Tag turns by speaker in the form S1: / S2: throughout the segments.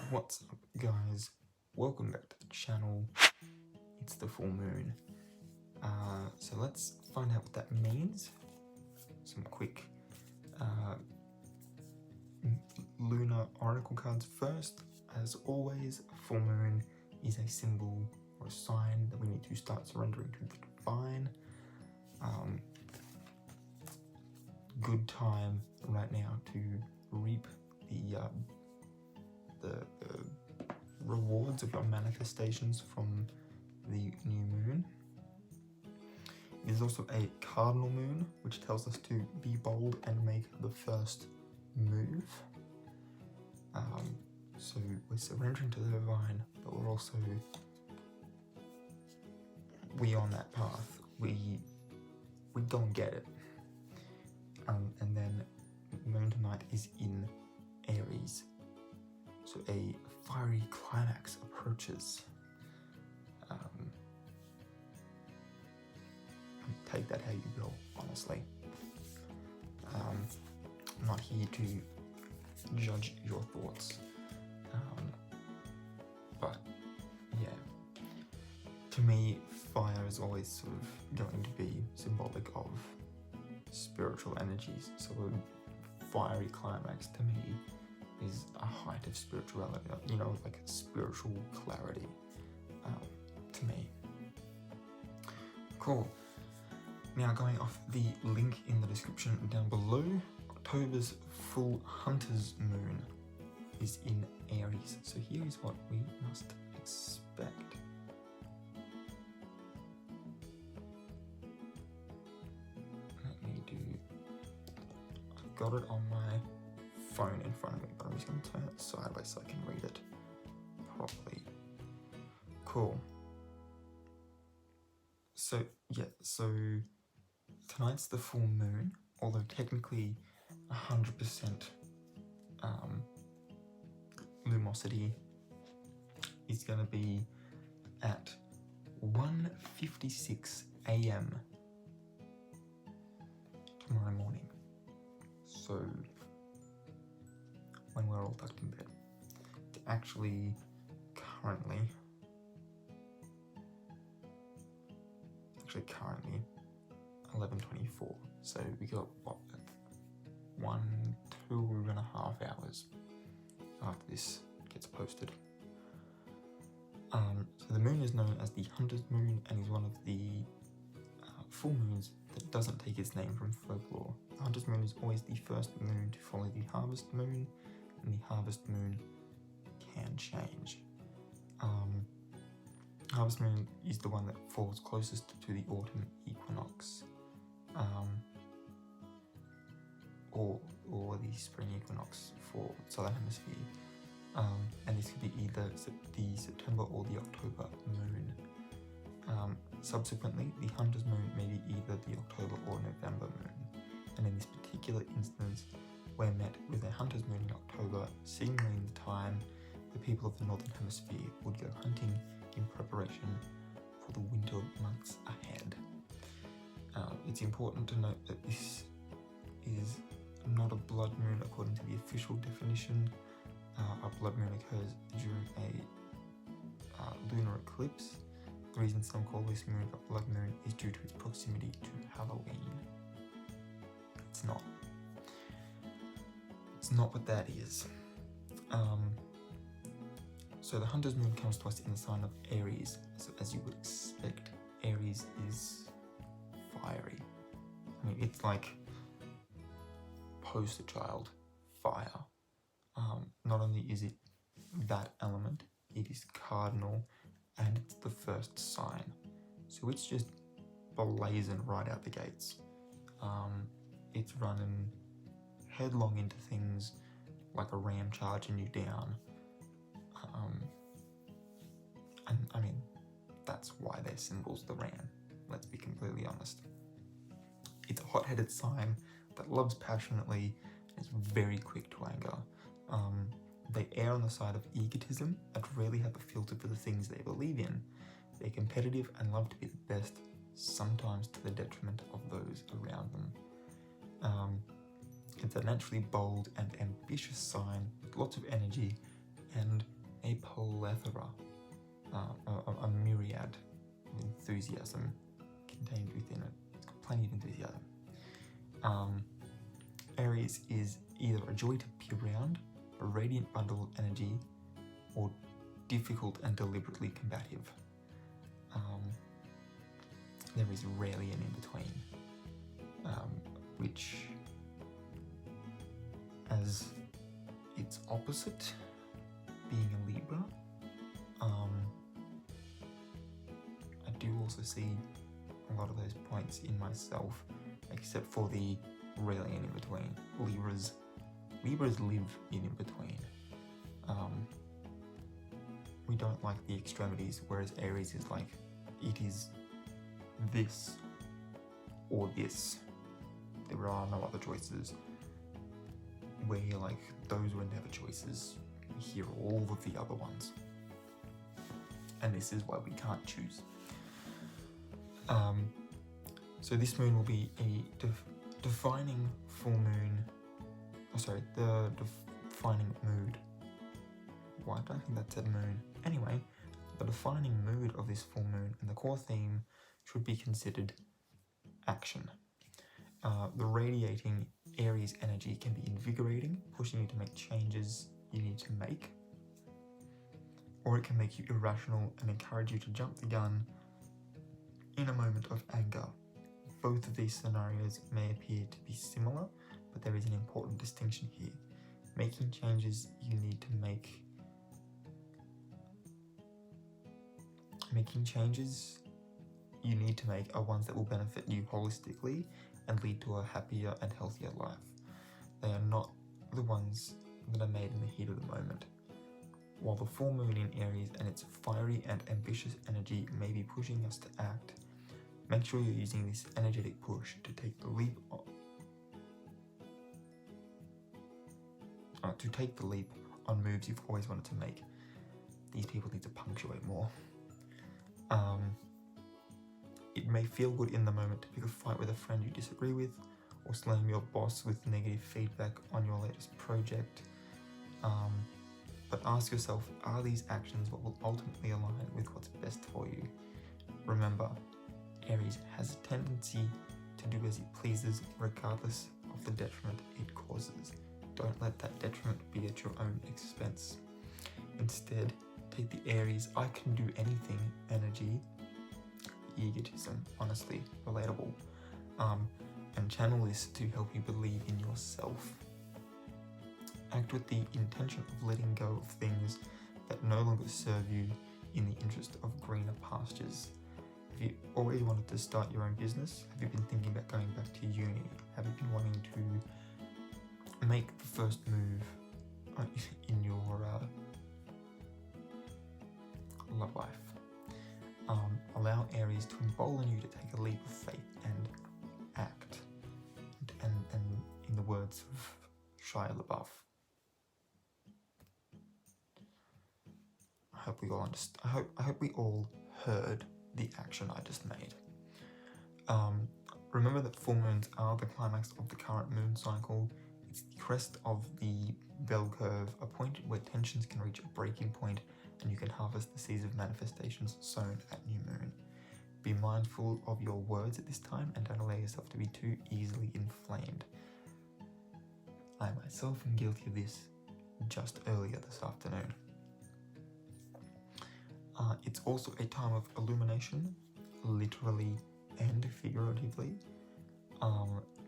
S1: What's up, guys? Welcome back to the channel. It's the full moon. So let's find out what that means. Some quick lunar oracle cards first. As always, full moon is a symbol or a sign that we need to start surrendering to the divine. Good time right now to reap the rewards of our manifestations from the new moon. It is also a cardinal moon, which tells us to be bold and make the first move. So we're surrendering to the divine, but we're also on that path. We go and get it. And then moon tonight is in Aries. So a fiery climax approaches. Take that how you will, honestly. I'm not here to judge your thoughts. But yeah, to me, fire is always sort of going to be symbolic of spiritual energies. So a fiery climax to me is a height of spirituality, like spiritual clarity to me. Cool. Now, going off the link in the description down below, October's full hunter's moon is in Aries. So here is what we must expect. I've got it on my phone in front of me, but I'm just going to turn it sideways so I can read it properly. Cool. So tonight's the full moon, although technically 100% lumosity is going to be at 1:56 a.m. tomorrow morning. So when we're all tucked in bed. It's actually currently 11:24. So we got what, 2.5 hours after this gets posted. So the moon is known as the hunter's moon and is one of the full moons that doesn't take its name from folklore. The hunter's moon is always the first moon to follow the harvest moon, and the harvest moon can change. Harvest moon is the one that falls closest to the autumn equinox, or the spring equinox for southern hemisphere, and this could be either the September or the October moon. Subsequently, the hunter's moon may be either the October or November moon, and in this particular instance, we're met with a hunter's moon in October, signaling the time the people of the northern hemisphere would go hunting in preparation for the winter months ahead. It's important to note that this is not a blood moon according to the official definition. A blood moon occurs during a lunar eclipse. The reason some call this moon a blood moon is due to its proximity to Halloween. It's not what that is. So the hunter's moon comes to us in the sign of Aries. So as you would expect, Aries is fiery. I mean, it's like poster child fire. Not only is it that element, it is cardinal and it's the first sign. So it's just blazing right out the gates. It's running headlong into things like a ram charging you down. And I mean, that's why their symbol's the ram, let's be completely honest. It's a hot-headed sign that loves passionately and is very quick to anger. They err on the side of egotism and rarely have a filter for the things they believe in. They're competitive and love to be the best, sometimes to the detriment of those around them. It's a naturally bold and ambitious sign with lots of energy and a plethora, a myriad of enthusiasm contained within it. It's got plenty of enthusiasm. Aries is either a joy to be around, a radiant bundle of energy, or difficult and deliberately combative. There is rarely an in-between, which, as its opposite, being a Libra, I do also see a lot of those points in myself, except for the rarely an in-between. Libras live in between. We don't like the extremities, whereas Aries is like, it is this or this. There are no other choices. Where you're like, those were never choices. Here are all of the other ones. And this is why we can't choose. So this moon will be a defining full moon. The defining mood. Why don't I think that said moon? Anyway, the defining mood of this full moon and the core theme should be considered action. The radiating Aries energy can be invigorating, pushing you to make changes you need to make, or it can make you irrational and encourage you to jump the gun in a moment of anger. Both of these scenarios may appear to be similar, but there is an important distinction here. Making changes you need to make. Making changes you need to make are ones that will benefit you holistically and lead to a happier and healthier life. They are not the ones that are made in the heat of the moment. While the full moon in Aries and its fiery and ambitious energy may be pushing us to act, make sure you're using this energetic push to take the leap on moves you've always wanted to make. These people need to punctuate more. It may feel good in the moment to pick a fight with a friend you disagree with, or slam your boss with negative feedback on your latest project. But ask yourself, are these actions what will ultimately align with what's best for you? Remember, Aries has a tendency to do as it pleases regardless of the detriment it causes. Don't let that detriment be at your own expense. Instead, take the Aries I can do anything energy, egotism, honestly, relatable, and channel this to help you believe in yourself. Act with the intention of letting go of things that no longer serve you in the interest of greener pastures. Have you already wanted to start your own business? Have you been thinking about going back to uni? Have you been wanting to make the first move in your love life? Allow Aries to embolden you to take a leap of faith and act. And in the words of Shia LaBeouf, I hope we all heard the action I just made. Remember that full moons are the climax of the current moon cycle. It's the crest of the bell curve, a point where tensions can reach a breaking point and you can harvest the seeds of manifestations sown at new moon. Be mindful of your words at this time and don't allow yourself to be too easily inflamed. I myself am guilty of this just earlier this afternoon. It's also a time of illumination, literally and figuratively,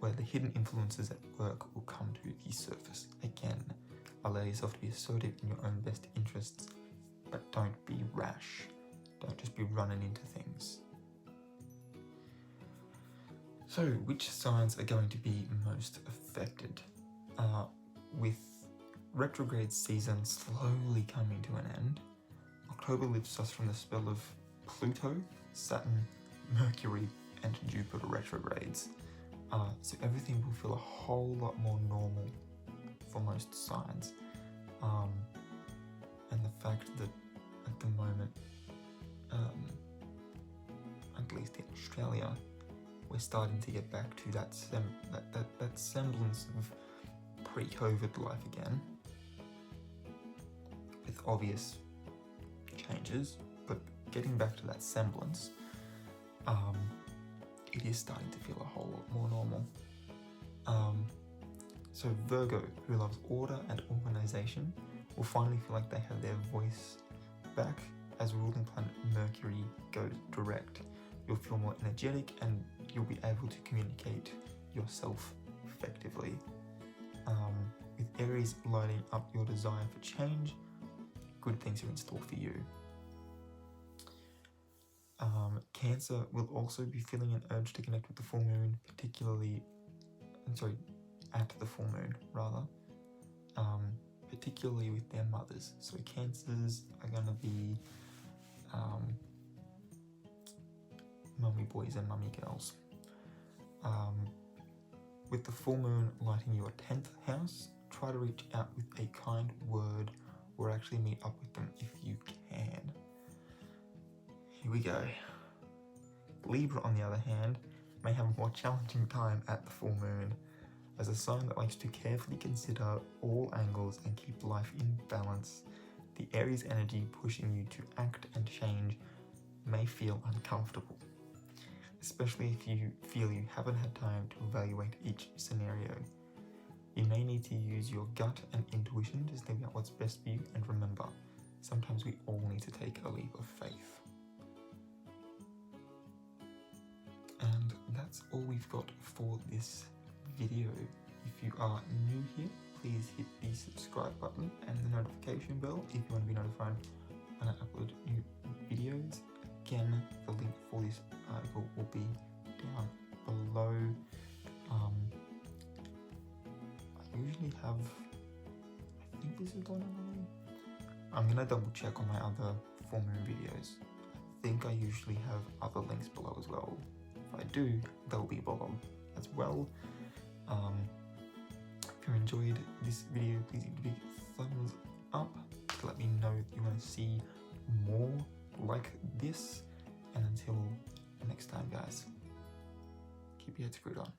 S1: where the hidden influences at work will come to the surface. Again, allow yourself to be assertive in your own best interests, but don't be rash. Don't just be running into things. So, which signs are going to be most affected? With retrograde season slowly coming to an end, October lifts us from the spell of Pluto, Saturn, Mercury, and Jupiter retrogrades. So everything will feel a whole lot more normal for most signs. And the fact that at the moment, at least in Australia, we're starting to get back to that semblance of pre-COVID life again, with obvious changes, but getting back to that semblance, it is starting to feel a whole lot more normal. So Virgo, who loves order and organization, will finally feel like they have their voice back as ruling planet Mercury goes direct. You'll feel more energetic and you'll be able to communicate yourself effectively. With Aries lighting up your desire for change, good things are in store for you. Cancer will also be feeling an urge to connect with the full moon, at the full moon rather, particularly with their mothers. So Cancers are going to be mummy boys and mummy girls. With the full moon lighting your 10th house, try to reach out with a kind word or actually meet up with them if you can. Here we go. Libra, on the other hand, may have a more challenging time at the full moon. As a sign that likes to carefully consider all angles and keep life in balance, the Aries energy pushing you to act and change may feel uncomfortable, especially if you feel you haven't had time to evaluate each scenario. You may need to use your gut and intuition to think out what's best for you, and remember, sometimes we all need to take a leap of faith. And that's all we've got for this video. If you are new here, please hit the subscribe button and the notification bell if you want to be notified when I upload new videos. Again, the link for this article will be down below. I usually have, I think this is the one I'm gonna double check on my other full moon videos. I think I usually have other links below as well. If I do, they'll be below as well. If you enjoyed this video, please give it a big thumbs up to let me know if you want to see more like this. And until next time, guys, keep your head screwed on.